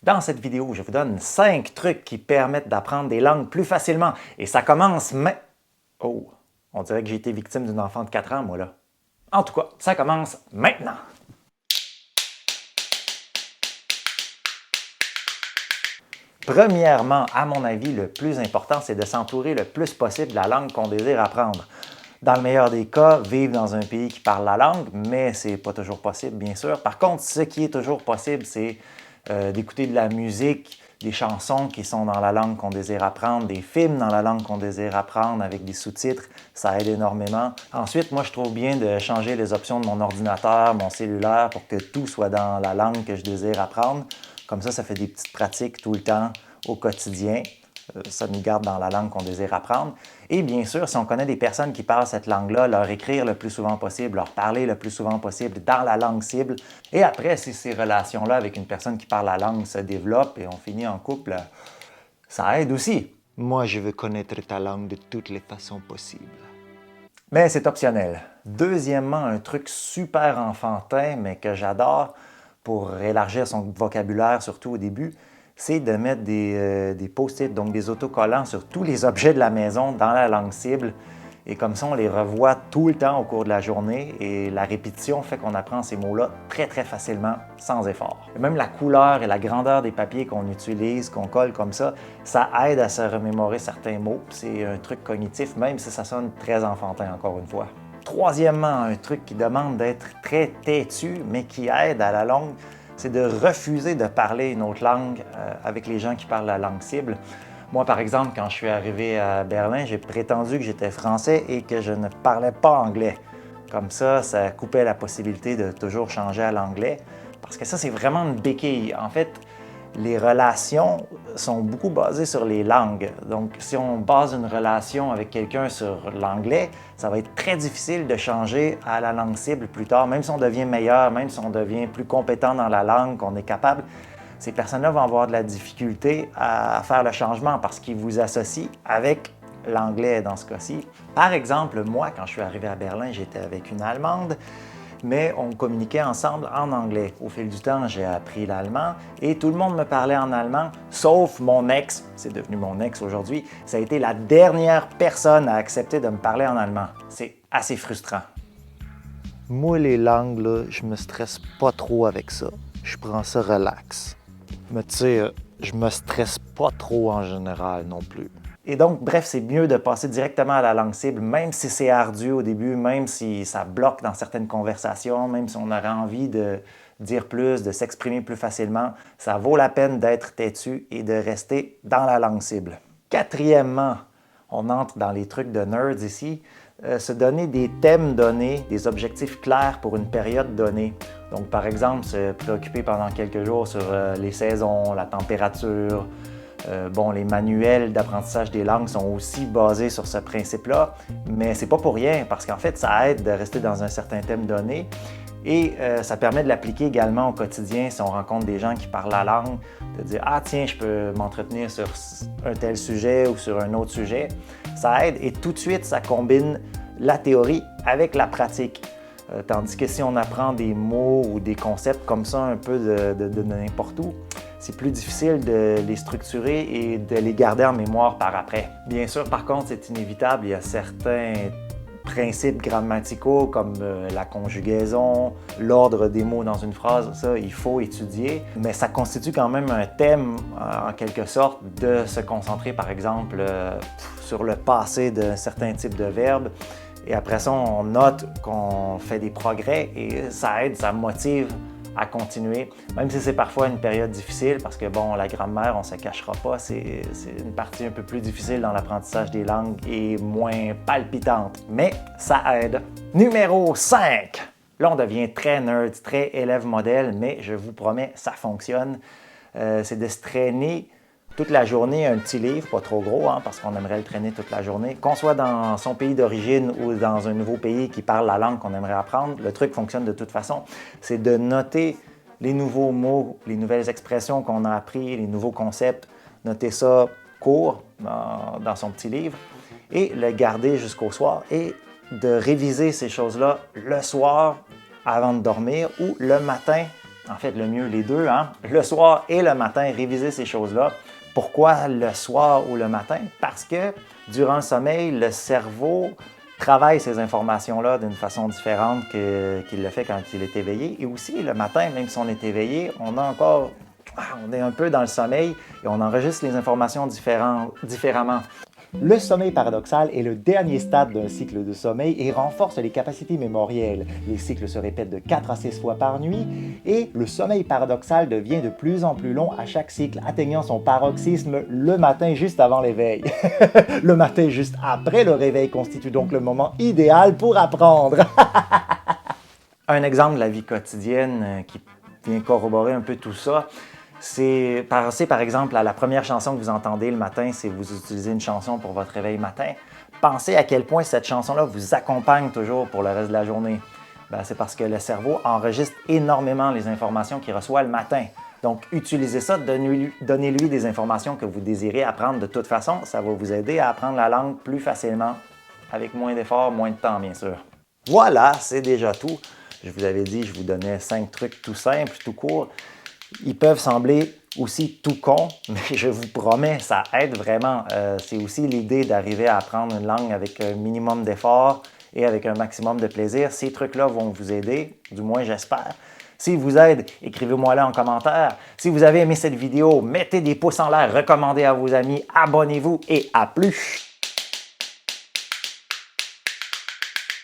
Dans cette vidéo, je vous donne 5 trucs qui permettent d'apprendre des langues plus facilement. Et ça commence Oh, on dirait que j'ai été victime d'une enfant de 4 ans, moi, là. En tout cas, ça commence maintenant. Premièrement, à mon avis, le plus important, c'est de s'entourer le plus possible de la langue qu'on désire apprendre. Dans le meilleur des cas, vivre dans un pays qui parle la langue, mais c'est pas toujours possible, bien sûr. Par contre, ce qui est toujours possible, c'est d'écouter de la musique, des chansons qui sont dans la langue qu'on désire apprendre, des films dans la langue qu'on désire apprendre avec des sous-titres, ça aide énormément. Ensuite, moi, je trouve bien de changer les options de mon ordinateur, mon cellulaire, pour que tout soit dans la langue que je désire apprendre. Comme ça fait des petites pratiques tout le temps au quotidien. Ça nous garde dans la langue qu'on désire apprendre. Et bien sûr, si on connaît des personnes qui parlent cette langue-là, leur écrire le plus souvent possible, leur parler le plus souvent possible dans la langue cible. Et après, si ces relations-là avec une personne qui parle la langue se développent et on finit en couple, ça aide aussi. Moi, je veux connaître ta langue de toutes les façons possibles. Mais c'est optionnel. Deuxièmement, un truc super enfantin, mais que j'adore pour élargir son vocabulaire, surtout au début, c'est de mettre des post-it, donc des autocollants sur tous les objets de la maison dans la langue cible. Et comme ça, on les revoit tout le temps au cours de la journée et la répétition fait qu'on apprend ces mots-là très, très facilement, sans effort. Et même la couleur et la grandeur des papiers qu'on utilise, qu'on colle comme ça aide à se remémorer certains mots. C'est un truc cognitif, même si ça sonne très enfantin, encore une fois. Troisièmement, un truc qui demande d'être très têtu, mais qui aide à la longue, c'est de refuser de parler une autre langue avec les gens qui parlent la langue cible. Moi, par exemple, quand je suis arrivé à Berlin, j'ai prétendu que j'étais français et que je ne parlais pas anglais. Comme ça coupait la possibilité de toujours changer à l'anglais, parce que ça, c'est vraiment une béquille. En fait, les relations sont beaucoup basées sur les langues. Donc, si on base une relation avec quelqu'un sur l'anglais, ça va être très difficile de changer à la langue cible plus tard. Même si on devient meilleur, même si on devient plus compétent dans la langue, qu'on est capable, ces personnes-là vont avoir de la difficulté à faire le changement parce qu'ils vous associent avec l'anglais dans ce cas-ci. Par exemple, moi, quand je suis arrivé à Berlin, j'étais avec une Allemande, mais on communiquait ensemble en anglais. Au fil du temps, j'ai appris l'allemand et tout le monde me parlait en allemand, sauf mon ex, c'est devenu mon ex aujourd'hui. Ça a été la dernière personne à accepter de me parler en allemand. C'est assez frustrant. Moi, les langues, là, je me stresse pas trop avec ça. Je prends ça relax. Mais tu sais, je me stresse pas trop en général non plus. Et donc, bref, c'est mieux de passer directement à la langue cible, même si c'est ardu au début, même si ça bloque dans certaines conversations, même si on aurait envie de dire plus, de s'exprimer plus facilement, ça vaut la peine d'être têtu et de rester dans la langue cible. Quatrièmement, on entre dans les trucs de nerds ici, se donner des thèmes donnés, des objectifs clairs pour une période donnée. Donc, par exemple, se préoccuper pendant quelques jours sur les saisons, la température. Les manuels d'apprentissage des langues sont aussi basés sur ce principe-là, mais c'est pas pour rien, parce qu'en fait, ça aide de rester dans un certain thème donné et ça permet de l'appliquer également au quotidien si on rencontre des gens qui parlent la langue, de dire « Ah tiens, je peux m'entretenir sur un tel sujet ou sur un autre sujet ». Ça aide et tout de suite, ça combine la théorie avec la pratique. Tandis que si on apprend des mots ou des concepts comme ça un peu de n'importe où, c'est plus difficile de les structurer et de les garder en mémoire par après. Bien sûr, par contre, c'est inévitable. Il y a certains principes grammaticaux comme la conjugaison, l'ordre des mots dans une phrase, ça, il faut étudier. Mais ça constitue quand même un thème, en quelque sorte, de se concentrer, par exemple, sur le passé d'un certain type de verbe. Et après ça, on note qu'on fait des progrès et ça aide, ça motive à continuer, même si c'est parfois une période difficile, parce que bon, la grammaire, on ne se cachera pas, c'est une partie un peu plus difficile dans l'apprentissage des langues et moins palpitante, mais ça aide. Numéro 5! Là, on devient très nerd, très élève modèle, mais je vous promets, ça fonctionne. C'est de se traîner toute la journée un petit livre, pas trop gros, parce qu'on aimerait le traîner toute la journée. Qu'on soit dans son pays d'origine ou dans un nouveau pays qui parle la langue qu'on aimerait apprendre, le truc fonctionne de toute façon. C'est de noter les nouveaux mots, les nouvelles expressions qu'on a appris, les nouveaux concepts, noter ça court dans son petit livre et le garder jusqu'au soir et de réviser ces choses-là le soir avant de dormir ou le matin En fait, le mieux, les deux, hein? Le soir et le matin, réviser ces choses-là. Pourquoi le soir ou le matin? Parce que durant le sommeil, le cerveau travaille ces informations-là d'une façon différente qu'il le fait quand il est éveillé. Et aussi, le matin, même si on est éveillé, on est un peu dans le sommeil et on enregistre les informations différemment. Le sommeil paradoxal est le dernier stade d'un cycle de sommeil et renforce les capacités mémorielles. Les cycles se répètent de 4 à 6 fois par nuit et le sommeil paradoxal devient de plus en plus long à chaque cycle, atteignant son paroxysme le matin juste avant l'éveil. Le matin juste après le réveil constitue donc le moment idéal pour apprendre. Un exemple de la vie quotidienne qui vient corroborer un peu tout ça, c'est penser par exemple à la première chanson que vous entendez le matin si vous utilisez une chanson pour votre réveil matin. Pensez à quel point cette chanson-là vous accompagne toujours pour le reste de la journée. C'est parce que le cerveau enregistre énormément les informations qu'il reçoit le matin. Donc, utilisez ça, donnez-lui des informations que vous désirez apprendre de toute façon. Ça va vous aider à apprendre la langue plus facilement, avec moins d'efforts, moins de temps, bien sûr. Voilà, c'est déjà tout. Je vous avais dit, je vous donnais 5 trucs tout simples, tout courts. Ils peuvent sembler aussi tout cons, mais je vous promets, ça aide vraiment. C'est aussi l'idée d'arriver à apprendre une langue avec un minimum d'effort et avec un maximum de plaisir. Ces trucs-là vont vous aider, du moins j'espère. S'ils vous aident, écrivez-moi-le en commentaire. Si vous avez aimé cette vidéo, mettez des pouces en l'air, recommandez à vos amis, abonnez-vous et à plus!